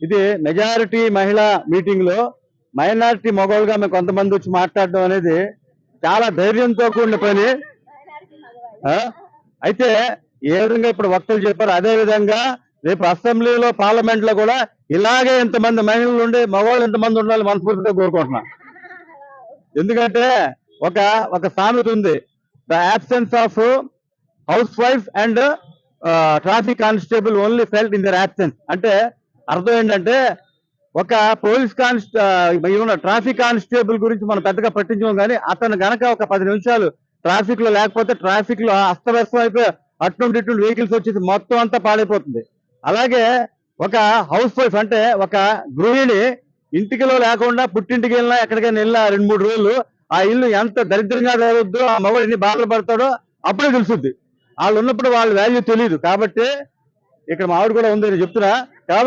ఇది మెజారిటీ మహిళా మీటింగ్ లో మైనారిటీ మగవాళ్ళుగా మేము కొంతమంది వచ్చి మాట్లాడడం అనేది చాలా ధైర్యంతో కూడిన పని. అయితే ఏ విధంగా ఇప్పుడు వక్తలు చెప్పారు అదే విధంగా రేపు అసెంబ్లీలో పార్లమెంట్ లో కూడా ఇలాగే ఇంతమంది మహిళలు ఉండి మగవాళ్ళు ఎంతమంది ఉండాలి మనస్ఫూర్తిగా కోరుకుంటున్నా. ఎందుకంటే ఒక సామెత ఉంది, the absence of house wife and traffic constable only felt in their absence. అంటే అర్థం ఏంటంటే ఒక పోలీస్ ట్రాఫిక్ కానిస్టేబుల్ గురించి మనం పెద్దగా పట్టించుకోం, కానీ అతను గనక ఒక 10 నిమిషాలు ట్రాఫిక్ లో లేకపోతే ట్రాఫిక్ లో అస్తవ్యస్తం అయిపోయి అటువంటి ఇటువంటి వెహికల్స్ వచ్చేసి మొత్తం అంతా పాడైపోతుంది. అలాగే ఒక హౌస్ వైఫ్ అంటే ఒక గృహిణి ఇంటికిలో లేకుండా పుట్టింటికి వెళ్ళినా ఎక్కడికైనా వెళ్ళినా 2-3 రోజులు ఆ ఇల్లు ఎంత దరిద్రంగా జరగద్దు, ఆ మగవాడు ఎన్ని బాధలు పడతాడో అప్పుడే తెలుసుద్ది. వాళ్ళు ఉన్నప్పుడు వాళ్ళ వాల్యూ తెలియదు. కాబట్టి ఇక్కడ మా ఆవిడ కూడా ఉంది, నేను చెప్తున్నా. కాబట్టి